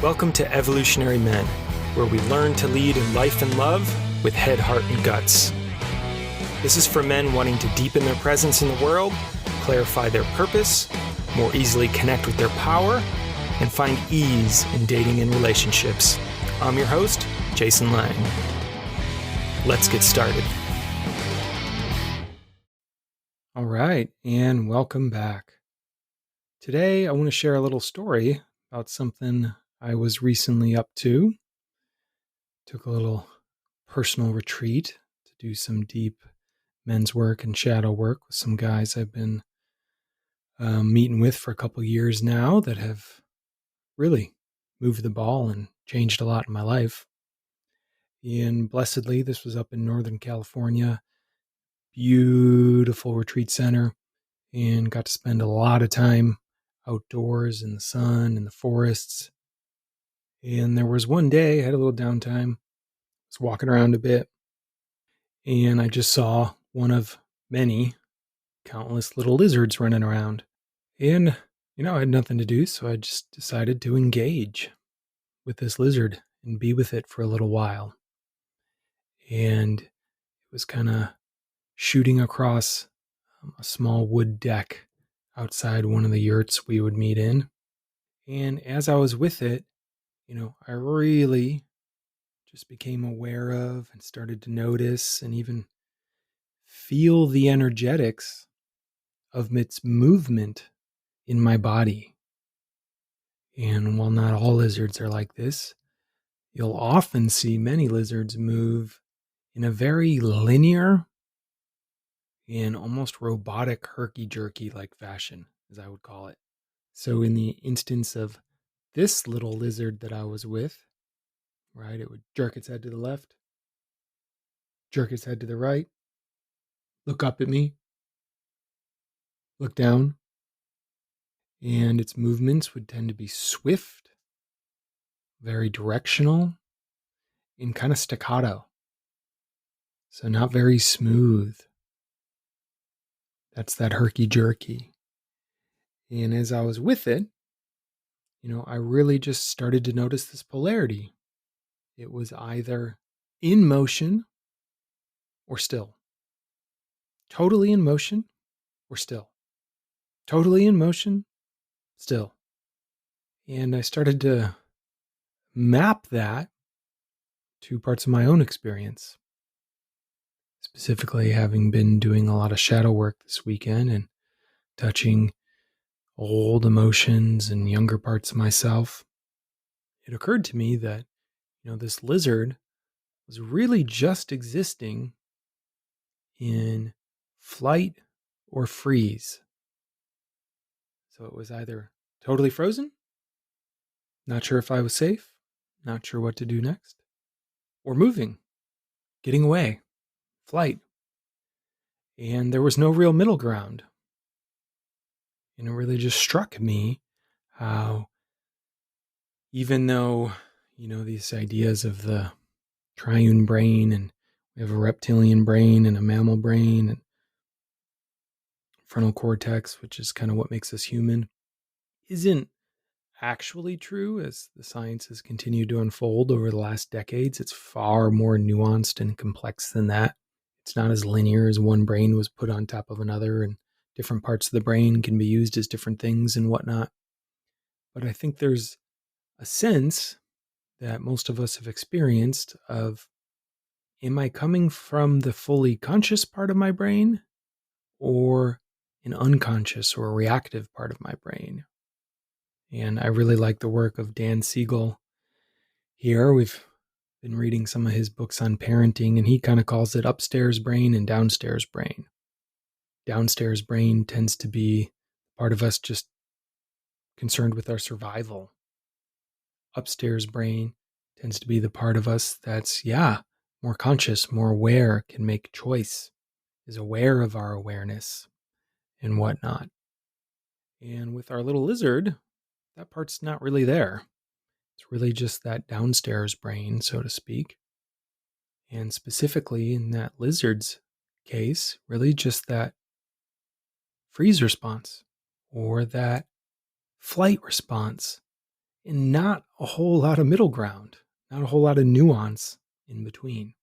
Welcome to Evolutionary Men, where we learn to lead in life and love with head, heart, and guts. This is for men wanting to deepen their presence in the world, clarify their purpose, more easily connect with their power, and find ease in dating and relationships. I'm your host, Jason Lang. Let's get started. All right, and welcome back. Today, I want to share a little story about something I was recently up to. Took a little personal retreat to do some deep men's work and shadow work with some guys I've been meeting with for a couple years now that have really moved the ball and changed a lot in my life. And blessedly, this was up in Northern California, beautiful retreat center, and got to spend a lot of time outdoors in the sun, in the forests. And there was one day, I had a little downtime, was walking around a bit, and I just saw one of many countless little lizards running around. And, I had nothing to do, so I just decided to engage with this lizard and be with it for a little while. And it was kind of shooting across a small wood deck outside one of the yurts we would meet in. And as I was with it, I really just became aware of and started to notice and even feel the energetics of its movement in my body. And while not all lizards are like this, you'll often see many lizards move in a very linear and almost robotic herky-jerky like fashion, as I would call it. So in the instance of this little lizard that I was with, right, it would jerk its head to the left, jerk its head to the right, look up at me, look down, and its movements would tend to be swift, very directional, and kind of staccato. So not very smooth. That's that herky-jerky. And as I was with it, I really just started to notice this polarity. It was either in motion or still. Totally in motion or still. Totally in motion, still. And I started to map that to parts of my own experience. Specifically, having been doing a lot of shadow work this weekend and touching old emotions and younger parts of myself, it occurred to me that, this lizard was really just existing in flight or freeze. So it was either totally frozen, not sure if I was safe, not sure what to do next, or moving, getting away, flight. And there was no real middle ground. And it really just struck me how, even though, these ideas of the triune brain, and we have a reptilian brain and a mammal brain and frontal cortex, which is kind of what makes us human, isn't actually true as the science has continued to unfold over the last decades. It's far more nuanced and complex than that. It's not as linear as one brain was put on top of another, and different parts of the brain can be used as different things and whatnot. But I think there's a sense that most of us have experienced of, am I coming from the fully conscious part of my brain or an unconscious or reactive part of my brain? And I really like the work of Dan Siegel here. We've been reading some of his books on parenting, and he kind of calls it upstairs brain and downstairs brain. Downstairs brain tends to be part of us just concerned with our survival. Upstairs brain tends to be the part of us that's, more conscious, more aware, can make choice, is aware of our awareness and whatnot. And with our little lizard, that part's not really there. It's really just that downstairs brain, so to speak. And specifically in that lizard's case, really just that freeze response or that flight response. and not a whole lot of middle ground, not a whole lot of nuance in between.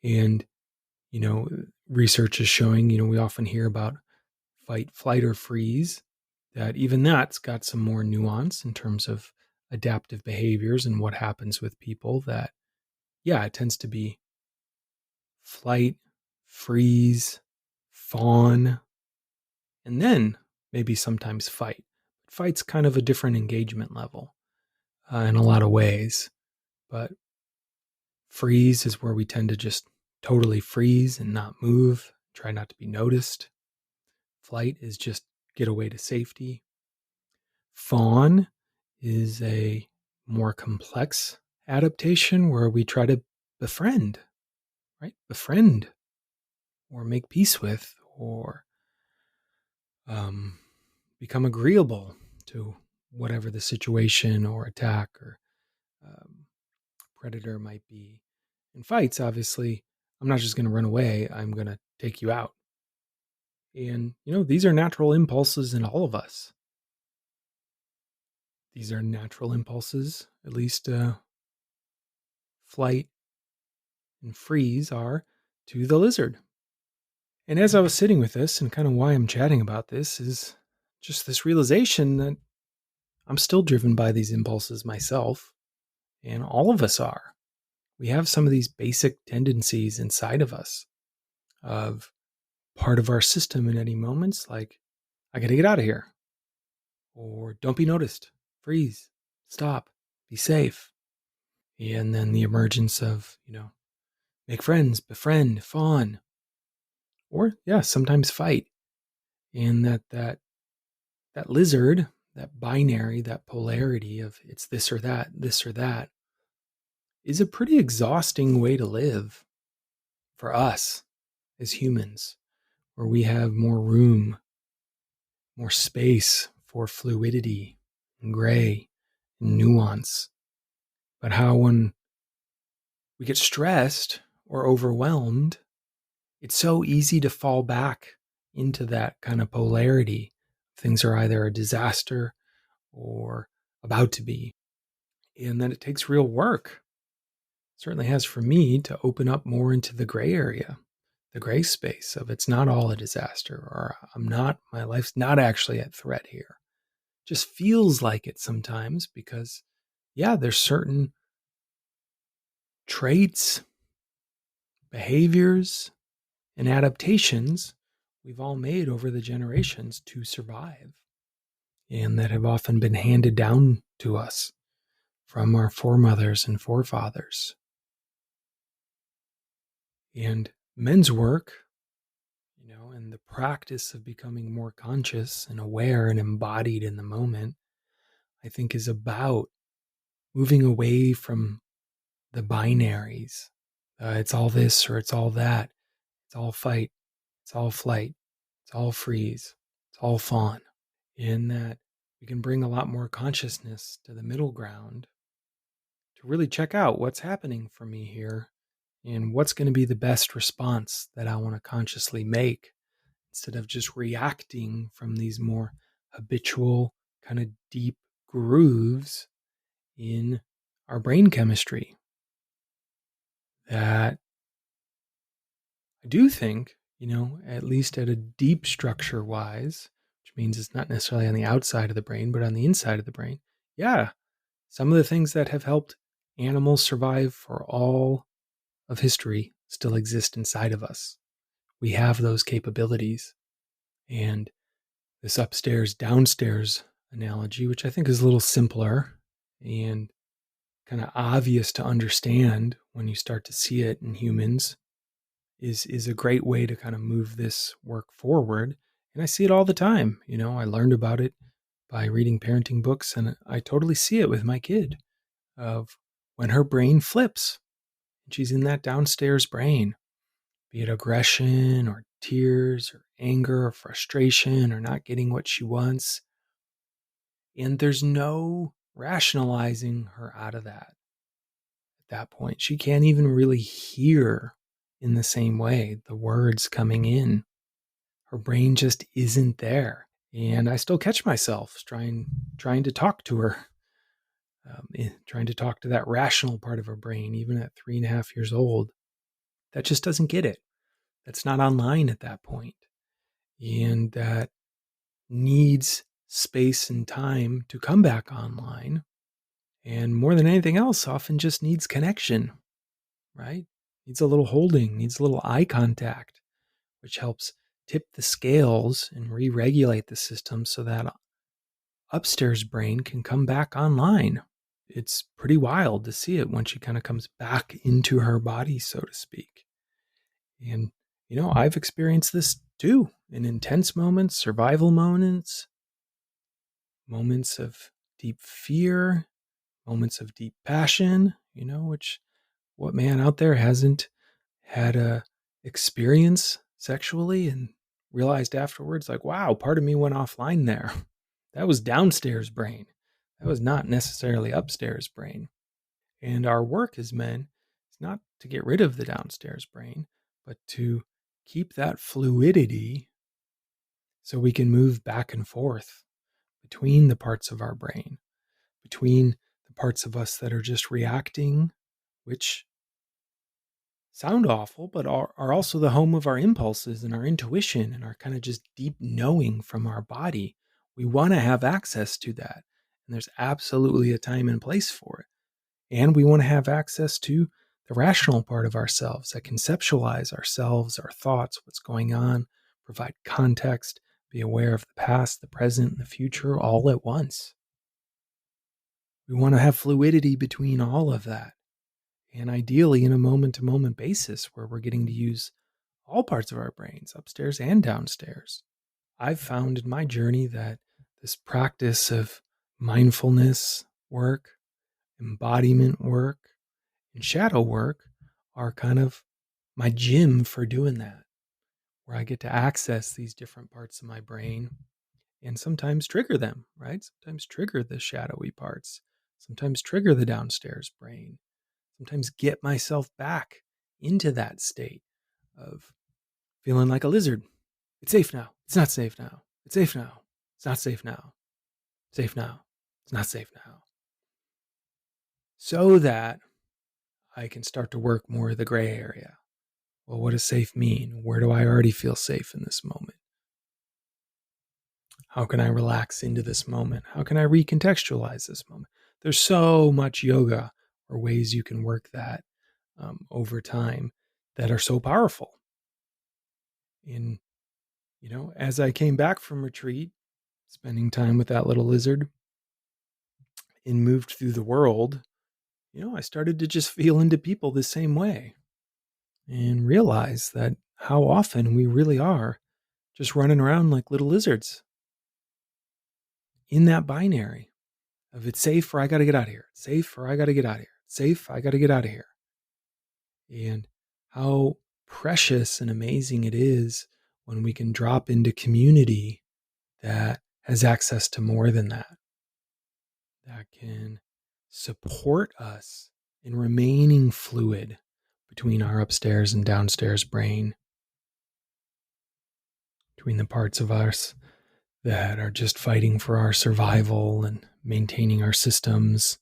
And, research is showing, we often hear about fight, flight, or freeze, that even that's got some more nuance in terms of adaptive behaviors and what happens with people that, yeah, it tends to be flight, freeze, fawn, and then maybe sometimes fight. Fight's kind of a different engagement level in a lot of ways, but freeze is where we tend to just totally freeze and not move, try not to be noticed. Flight is just get away to safety. Fawn is a more complex adaptation where we try to befriend, right? Befriend or make peace with or become agreeable to whatever the situation or attack or predator might be. In fights, obviously, I'm not just going to run away, I'm going to take you out. And, these are natural impulses in all of us. These are natural impulses, at least flight and freeze are to the lizard. And as I was sitting with this, and kind of why I'm chatting about this, is just this realization that I'm still driven by these impulses myself, and all of us are. We have some of these basic tendencies inside of us of part of our system in any moments, like, I got to get out of here, or don't be noticed, freeze, stop, be safe. And then the emergence of, make friends, befriend, fawn, or yeah, sometimes fight. And that lizard, that binary, that polarity of it's this or that, is a pretty exhausting way to live for us as humans, where we have more room, more space for fluidity and gray and nuance. But how when we get stressed or overwhelmed, it's so easy to fall back into that kind of polarity. Things are either a disaster or about to be. And then it takes real work. It certainly has for me to open up more into the gray area, the gray space of it's not all a disaster, or my life's not actually at threat here. It just feels like it sometimes because, yeah, there's certain traits, behaviors, and adaptations we've all made over the generations to survive, and that have often been handed down to us from our foremothers and forefathers. And men's work, and the practice of becoming more conscious and aware and embodied in the moment, I think is about moving away from the binaries. It's all this or it's all that. It's all fight. It's all flight. It's all freeze. It's all fawn. In that we can bring a lot more consciousness to the middle ground to really check out what's happening for me here and what's going to be the best response that I want to consciously make instead of just reacting from these more habitual, kind of deep grooves in our brain chemistry that I do think, at least at a deep structure wise, which means it's not necessarily on the outside of the brain, but on the inside of the brain. Yeah, some of the things that have helped animals survive for all of history still exist inside of us. We have those capabilities. And this upstairs, downstairs analogy, which I think is a little simpler and kind of obvious to understand when you start to see it in humans, is a great way to kind of move this work forward. And I see it all the time. I learned about it by reading parenting books, and I totally see it with my kid of when her brain flips and she's in that downstairs brain, be it aggression or tears or anger or frustration or not getting what she wants. And there's no rationalizing her out of that. At that point, she can't even really hear in the same way the words coming in. Her brain just isn't there. And I still catch myself trying to talk to her, trying to talk to that rational part of her brain, even at 3.5 years old. That just doesn't get it. That's not online at that point. And that needs space and time to come back online. And more than anything else, often just needs connection, right? Needs a little holding, needs a little eye contact, which helps tip the scales and re-regulate the system so that upstairs brain can come back online. It's pretty wild to see it when she kind of comes back into her body, so to speak. And, I've experienced this too in intense moments, survival moments, moments of deep fear, moments of deep passion, which what man out there hasn't had a experience sexually and realized afterwards, like, wow, part of me went offline there. That was downstairs brain. That was not necessarily upstairs brain. And our work as men is not to get rid of the downstairs brain, but to keep that fluidity so we can move back and forth between the parts of our brain, between the parts of us that are just reacting, which sound awful, but are also the home of our impulses and our intuition and our kind of just deep knowing from our body. We want to have access to that. And there's absolutely a time and place for it. And we want to have access to the rational part of ourselves that conceptualize ourselves, our thoughts, what's going on, provide context, be aware of the past, the present, and the future all at once. We want to have fluidity between all of that. And ideally in a moment-to-moment basis where we're getting to use all parts of our brains, upstairs and downstairs. I've found in my journey that this practice of mindfulness work, embodiment work, and shadow work are kind of my gym for doing that, where I get to access these different parts of my brain and sometimes trigger them, right? Sometimes trigger the shadowy parts, sometimes trigger the downstairs brain, sometimes get myself back into that state of feeling like a lizard. It's safe now. It's not safe now. It's safe now. It's not safe now. Safe now. It's not safe now. So that I can start to work more of the gray area. Well, what does safe mean? Where do I already feel safe in this moment? How can I relax into this moment? How can I recontextualize this moment? There's so much yoga or ways you can work that over time that are so powerful. And, as I came back from retreat, spending time with that little lizard and moved through the world, I started to just feel into people the same way and realize that how often we really are just running around like little lizards in that binary of it's safe or I got to get out of here. It's safe or I got to get out of here. It's safe, I got to get out of here. And how precious and amazing it is when we can drop into community that has access to more than that can support us in remaining fluid between our upstairs and downstairs brain, between the parts of us that are just fighting for our survival and maintaining our systems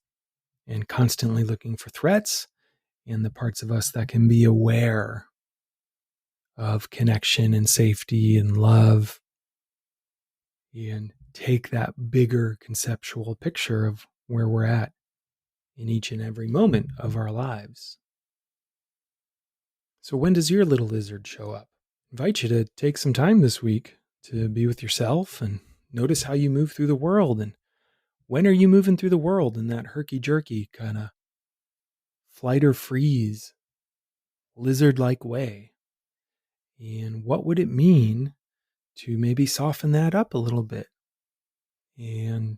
and constantly looking for threats, and the parts of us that can be aware of connection and safety and love and take that bigger conceptual picture of where we're at in each and every moment of our lives. So when does your little lizard show up? I invite you to take some time this week to be with yourself and notice how you move through the world. And when are you moving through the world in that herky-jerky kind of flight or freeze, lizard-like way? And what would it mean to maybe soften that up a little bit and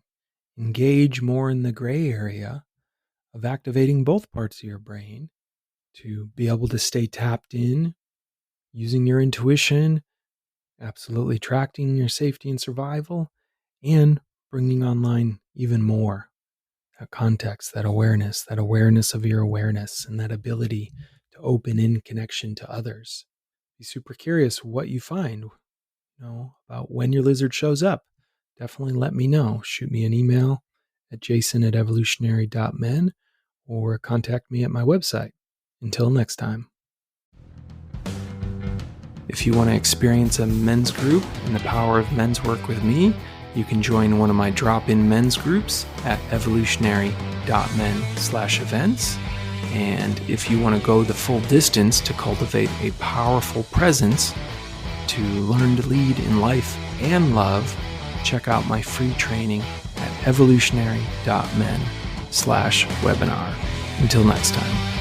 engage more in the gray area of activating both parts of your brain to be able to stay tapped in, using your intuition, absolutely tracking your safety and survival, and bringing online even more that context, that awareness of your awareness, and that ability to open in connection to others. Be super curious what you find, about when your lizard shows up. definitely let me know. Shoot me an email at jason@evolutionary.men or contact me at my website. Until next time. If you want to experience a men's group and the power of men's work with me, you can join one of my drop-in men's groups at evolutionary.men/events. And if you want to go the full distance to cultivate a powerful presence, to learn to lead in life and love, check out my free training at evolutionary.men/webinar. Until next time.